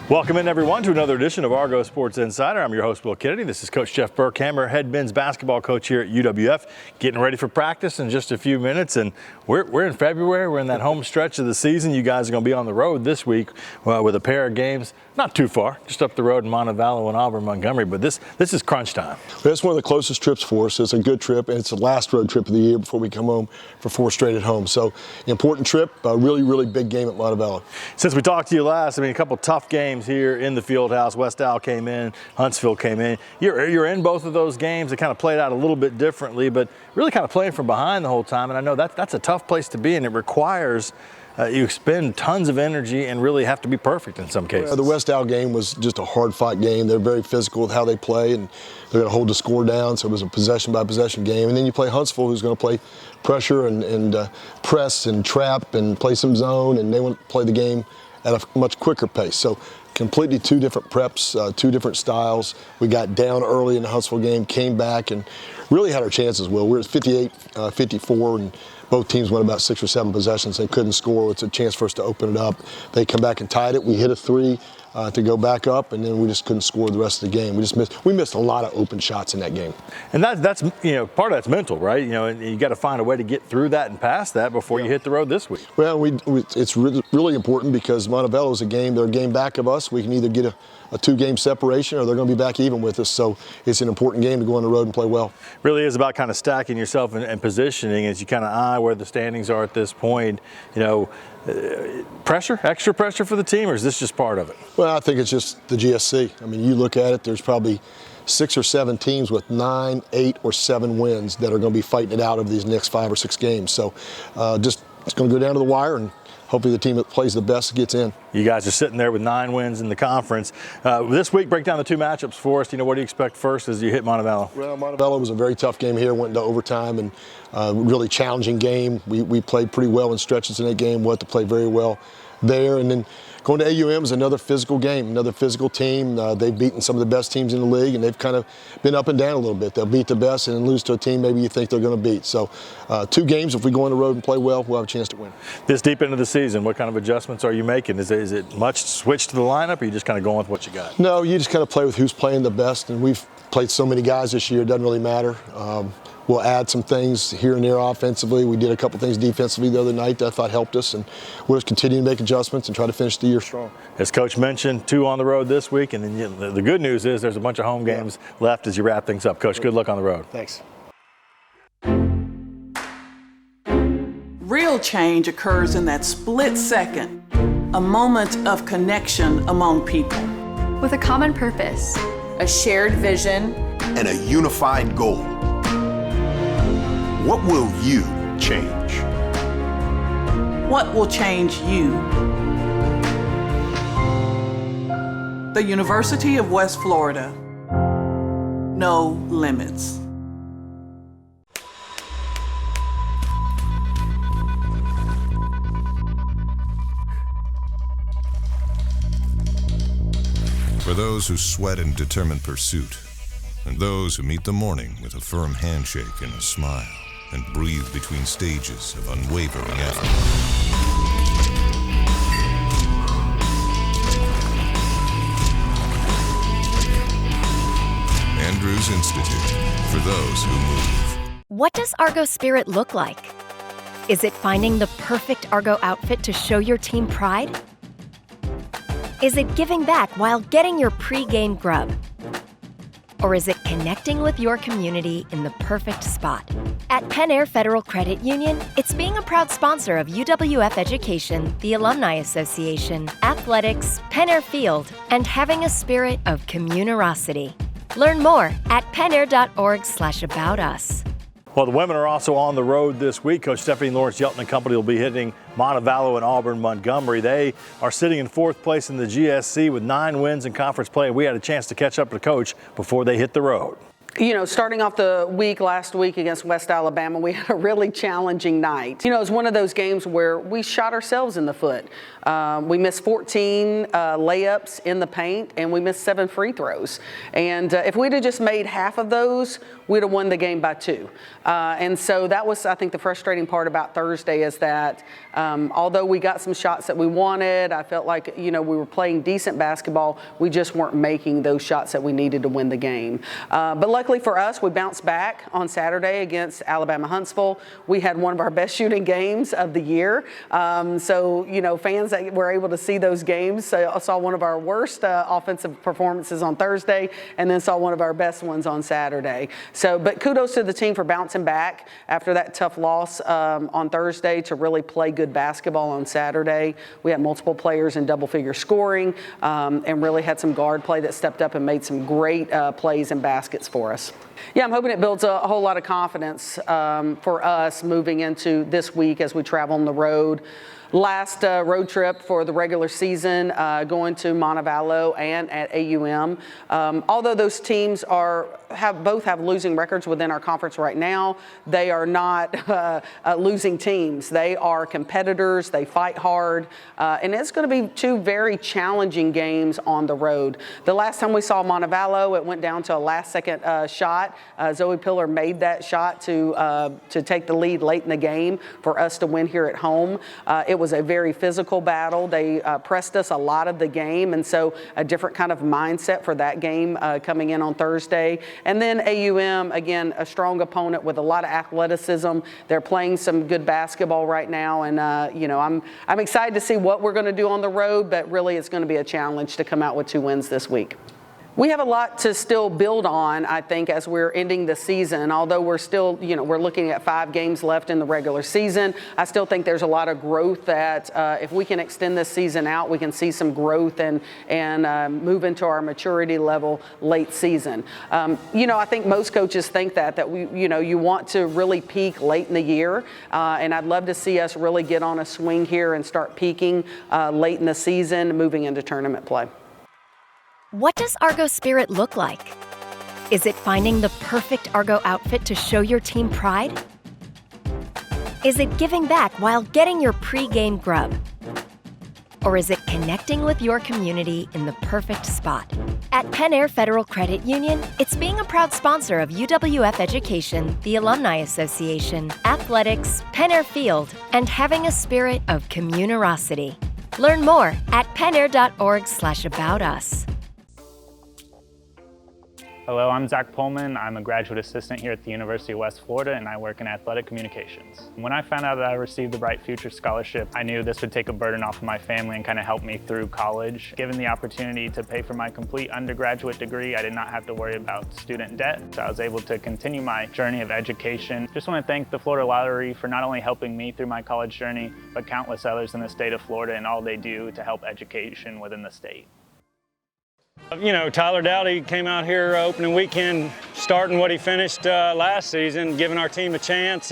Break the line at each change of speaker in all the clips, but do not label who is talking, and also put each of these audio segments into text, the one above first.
Welcome in, everyone, to another edition of Argo Sports Insider. I'm your host, Will Kennedy. This is Coach Jeff Burkhammer, head men's basketball coach here at UWF, getting ready for practice in just a few minutes. And we're in February. We're in that home stretch of the season. You guys are going to be on the road this week with a pair of games, not too far, just up the road in Montevallo and Auburn, Montgomery. But this is crunch time.
It's one of the closest trips for us. It's a good trip, and it's the last road trip of the year before we come home for 4 straight at home. So, important trip, a really, really big game at Montevallo.
Since we talked to you last, a couple tough games here in the field house. West Al came in, Huntsville came in. You're in both of those games. It kind of played out a little bit differently, but really kind of playing from behind the whole time. And I know that's a tough place to be, and it requires you expend tons of energy and really have to be perfect in some cases.
The West Al game was just a hard-fought game. They're very physical with how they play, and they're going to hold the score down, so it was a possession-by-possession game. And then you play Huntsville, who's going to play pressure and press and trap and play some zone, and they want to play the game at a much quicker pace. So completely 2 different preps, 2 different styles. We got down early in the Huntsville game, came back, and really had our chances, Will. We're at 58-54, and both teams went about 6 or 7 possessions. They couldn't score. It's a chance for us to open it up. They come back and tied it. We hit a 3 to go back up, and then we just couldn't score the rest of the game. We missed a lot of open shots in that game.
And that's part of that's mental, right? And you got to find a way to get through that and past that before you hit the road this week.
Well, it's really important because Montevallo is they're a game back of us. We can either get a 2-game separation or they're going to be back even with us. So it's an important game to go on the road and play well.
Really is about kind of stacking yourself and positioning as you kind of eye where the standings are at this point. Extra pressure for the team, or is this just part of it?
Well, I think it's just the GSC. You look at it, there's probably 6 or 7 teams with 9, 8, or 7 wins that are going to be fighting it out over these next 5 or 6 games. So it's going to go down to the wire, and hopefully the team that plays the best gets in.
You guys are sitting there with 9 wins in the conference. This week, break down the 2 matchups for us. What do you expect first as you hit Montevallo?
Well, Montevallo was a very tough game here, went into overtime, and really challenging game. We played pretty well in stretches in that game, to play very well there. And then going to AUM is another physical game, another physical team. They've beaten some of the best teams in the league, and they've kind of been up and down a little bit. They'll beat the best and then lose to a team maybe you think they're going to beat. So 2 games, if we go on the road and play well, we'll have a chance to win.
This deep into the season, what kind of adjustments are you making? Is it much switch to the lineup, or are you just kind of going with what you got?
No, you just kind of play with who's playing the best, and we've played so many guys this year, it doesn't really matter. We'll add some things here and there offensively. We did a couple things defensively the other night that I thought helped us, and we'll just continue to make adjustments and try to finish the year strong.
As Coach mentioned, 2 on the road this week, and then the good news is there's a bunch of home games left as you wrap things up. Coach, good luck on the road.
Thanks.
Real change occurs in that split second, a moment of connection among people.
With a common purpose,
a shared vision,
and a unified goal. What will you change?
What will change you? The University of West Florida. No limits.
For those who sweat in determined pursuit, and those who meet the morning with a firm handshake and a smile, and breathe between stages of unwavering effort. Andrews Institute, for those who move.
What does Argo Spirit look like? Is it finding the perfect Argo outfit to show your team pride? Is it giving back while getting your pre-game grub? Or is it connecting with your community in the perfect spot? At Penn Air Federal Credit Union, it's being a proud sponsor of UWF Education, the Alumni Association, athletics, Penn Air Field, and having a spirit of communerosity. Learn more at pennair.org/aboutus.
Well, the women are also on the road this week. Coach Stephanie Lawrence Yelton and company will be hitting Montevallo and Auburn, Montgomery. They are sitting in 4th place in the GSC with 9 wins in conference play. We had a chance to catch up with the coach before they hit the road.
You know, starting off the week last week against West Alabama, we had a really challenging night. You know, it was one of those games where we shot ourselves in the foot. We missed 14 layups in the paint, and we missed 7 free throws. And if we'd have just made half of those, we'd have won the game by 2. And so that was, I think, the frustrating part about Thursday is that although we got some shots that we wanted, I felt like, you know, we were playing decent basketball. We just weren't making those shots that we needed to win the game. But luckily for us, we bounced back on Saturday against Alabama Huntsville. We had one of our best shooting games of the year. So, you know, fans that were able to see those games saw one of our worst offensive performances on Thursday and then saw one of our best ones on Saturday. So, but kudos to the team for bouncing back after that tough loss on Thursday to really play good basketball on Saturday. We had multiple players in double-figure scoring and really had some guard play that stepped up and made some great plays and baskets for us. Yeah, I'm hoping it builds a whole lot of confidence for us moving into this week as we travel on the road. Last road trip for the regular season, going to Montevallo and at AUM. Although those teams both have losing records within our conference right now, they are not losing teams. They are competitors. They fight hard. And it's going to be 2 very challenging games on the road. The last time we saw Montevallo, it went down to a last-second shot. Zoe Pillar made that shot to take the lead late in the game for us to win here at home. It was a very physical battle. They pressed us a lot of the game, and so a different kind of mindset for that game coming in on Thursday. And then AUM, again, a strong opponent with a lot of athleticism. They're playing some good basketball right now, and you know, I'm excited to see what we're going to do on the road, but really it's going to be a challenge to come out with 2 wins this week. We have a lot to still build on, I think, as we're ending the season. Although we're still, you know, we're looking at 5 games left in the regular season. I still think there's a lot of growth that if we can extend this season out, we can see some growth and move into our maturity level late season. You know, I think most coaches think that we, you know, you want to really peak late in the year, and I'd love to see us really get on a swing here and start peaking late in the season, moving into tournament play.
What does Argo spirit look like? Is it finding the perfect Argo outfit to show your team pride? Is it giving back while getting your pre-game grub? Or is it connecting with your community in the perfect spot? At Penn Air Federal Credit Union, it's being a proud sponsor of UWF Education, the Alumni Association, athletics, Penn Air Field, and having a spirit of communerosity. Learn more at pennair.org/aboutus.
Hello, I'm Zach Pullman. I'm a graduate assistant here at the University of West Florida, and I work in athletic communications. When I found out that I received the Bright Future Scholarship, I knew this would take a burden off of my family and kind of help me through college. Given the opportunity to pay for my complete undergraduate degree, I did not have to worry about student debt, so I was able to continue my journey of education. Just want to thank the Florida Lottery for not only helping me through my college journey, but countless others in the state of Florida and all they do to help education within the state.
You know, Tyler Dowdy came out here opening weekend, starting what he finished last season, giving our team a chance.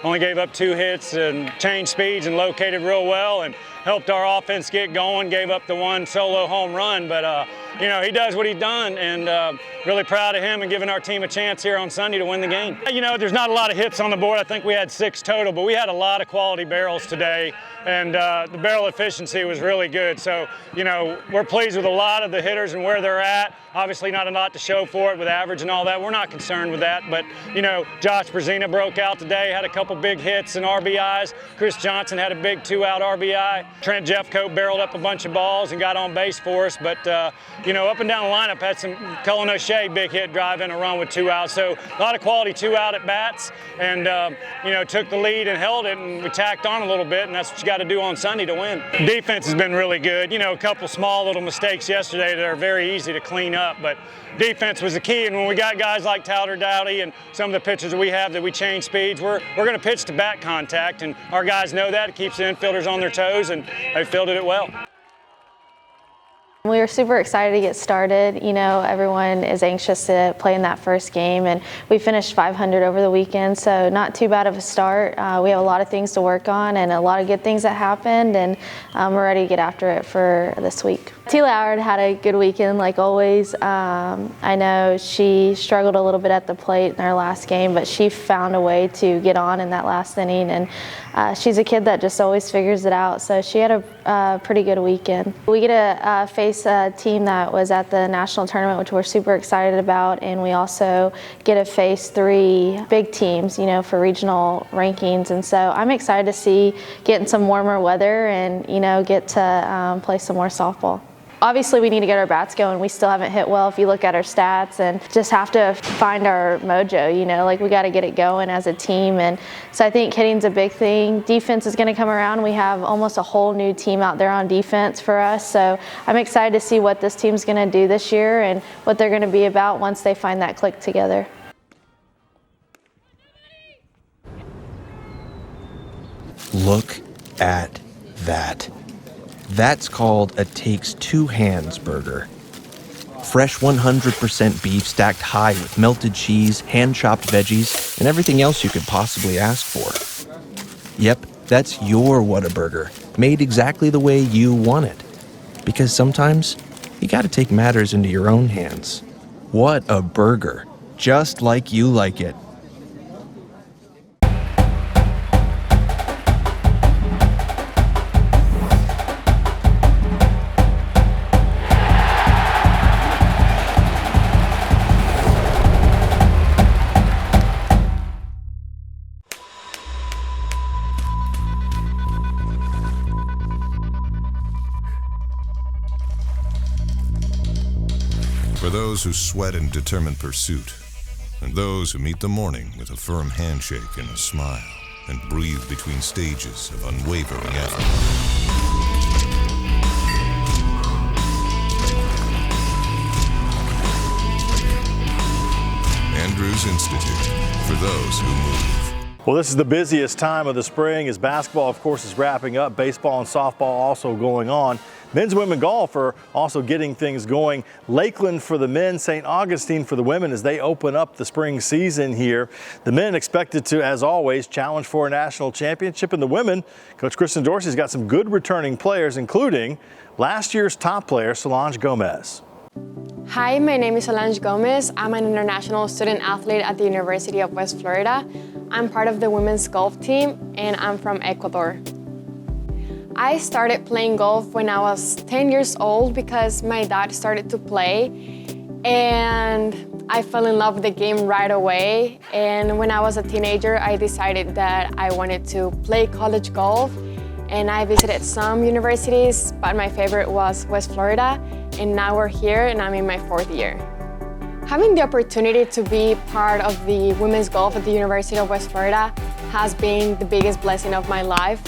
Only gave up 2 hits and changed speeds and located real well and helped our offense get going, gave up the 1 solo home run. But, you know, he does what he's done, and really proud of him and giving our team a chance here on Sunday to win the game. You know, there's not a lot of hits on the board. I think we had 6 total, but we had a lot of quality barrels today, and the barrel efficiency was really good. So, you know, we're pleased with a lot of the hitters and where they're at. Obviously not a lot to show for it with average and all that. We're not concerned with that, but, you know, Josh Brzezina broke out today, had a couple big hits and RBIs. Chris Johnson had a big 2-out RBI. Trent Jeffcoat barreled up a bunch of balls and got on base for us, but, you know, up and down the lineup had some Cullen O'Shea big hit drive in a run with 2 outs. So a lot of quality 2-out at bats, and, you know, took the lead and held it, and we tacked on a little bit, and that's what you got to do on Sunday to win. Defense has been really good. You know, a couple small little mistakes yesterday that are very easy to clean up, but defense was the key. And when we got guys like Tyler Dowdy and some of the pitchers that we have that we change speeds, we're going to pitch to bat contact, and our guys know that. It keeps the infielders on their toes, and they fielded it well.
We were super excited to get started. You know, everyone is anxious to play in that first game, and we finished 500 over the weekend, so not too bad of a start. We have a lot of things to work on and a lot of good things that happened, and we're ready to get after it for this week. T. Loward had a good weekend, like always. I know she struggled a little bit at the plate in her last game, but she found a way to get on in that last inning, and she's a kid that just always figures it out, so she had a pretty good weekend. We get to face a team that was at the national tournament, which we're super excited about, and we also get to face 3 big teams, you know, for regional rankings, and so I'm excited to see getting some warmer weather and, you know, get to play some more softball. Obviously, we need to get our bats going. We still haven't hit well if you look at our stats, and just have to find our mojo, you know, like we got to get it going as a team. And so I think hitting's a big thing. Defense is going to come around. We have almost a whole new team out there on defense for us. So I'm excited to see what this team's going to do this year and what they're going to be about once they find that click together.
Look at that. That's called a takes 2 hands burger. Fresh 100% beef stacked high with melted cheese, hand-chopped veggies, and everything else you could possibly ask for. Yep, that's your Whataburger, made exactly the way you want it. Because sometimes, you gotta take matters into your own hands. What a burger, just like you like it.
For those who sweat in determined pursuit, and those who meet the morning with a firm handshake and a smile, and breathe between stages of unwavering effort. Andrews Institute, for those who move.
Well, this is the busiest time of the spring as basketball, of course, is wrapping up. Baseball and softball also going on. Men's and women golf are also getting things going. Lakeland for the men, St. Augustine for the women as they open up the spring season here. The men expected to, as always, challenge for a national championship. And the women, Coach Kristen Dorsey's got some good returning players, including last year's top player, Solange Gomez.
Hi, my name is Solange Gomez. I'm an international student athlete at the University of West Florida. I'm part of the women's golf team, and I'm from Ecuador. I started playing golf when I was 10 years old because my dad started to play, and I fell in love with the game right away. And when I was a teenager, I decided that I wanted to play college golf, and I visited some universities, but my favorite was West Florida, and now we're here and I'm in my 4th year. Having the opportunity to be part of the women's golf at the University of West Florida has been the biggest blessing of my life.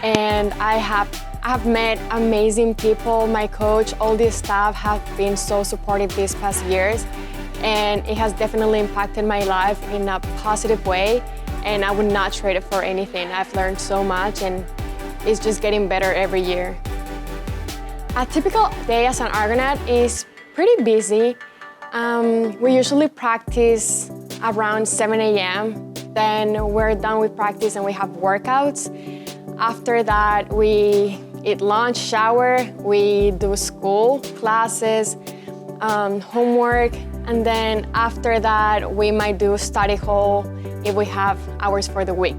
And I have met amazing people. My coach, all the staff have been so supportive these past years, and it has definitely impacted my life in a positive way, and I would not trade it for anything. I've learned so much, and it's just getting better every year. A typical day as an Argonaut is pretty busy. We usually practice around 7 a.m. Then we're done with practice and we have workouts. After that, we eat lunch, shower, we do school, classes, homework, and then after that, we might do study hall if we have hours for the week.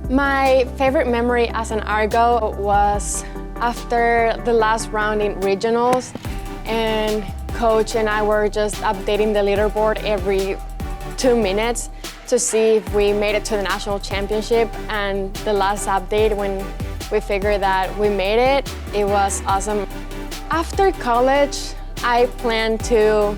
My favorite memory as an Argo was after the last round in regionals, and coach and I were just updating the leaderboard every 2 minutes to see if we made it to the national championship. And the last update, when we figured that we made it, it was awesome. After college, I plan to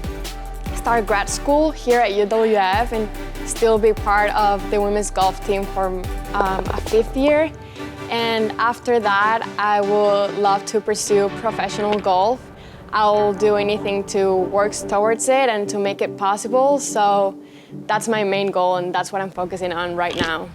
start grad school here at UWF and still be part of the women's golf team for a 5th year. And after that, I would love to pursue professional golf. I'll do anything to work towards it and to make it possible. So that's my main goal, and that's what I'm focusing on right now.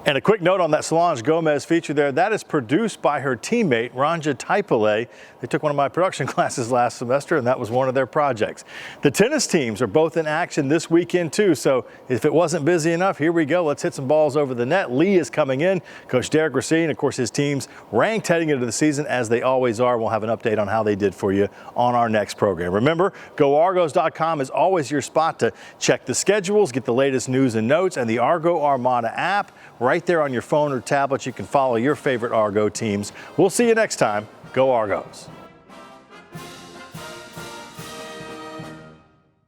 And a quick note on that Solange Gomez feature there, that is produced by her teammate, Ranja Taipale. They took one of my production classes last semester, and that was one of their projects. The tennis teams are both in action this weekend, too, so if it wasn't busy enough, here we go. Let's hit some balls over the net. Lee is coming in. Coach Derek Racine, of course, his team's ranked heading into the season, as they always are. We'll have an update on how they did for you on our next program. Remember, GoArgos.com is always your spot to check the schedules, get the latest news and notes, and the Argo Armada app. Right there on your phone or tablet, you can follow your favorite Argo teams. We'll see you next time. Go Argos.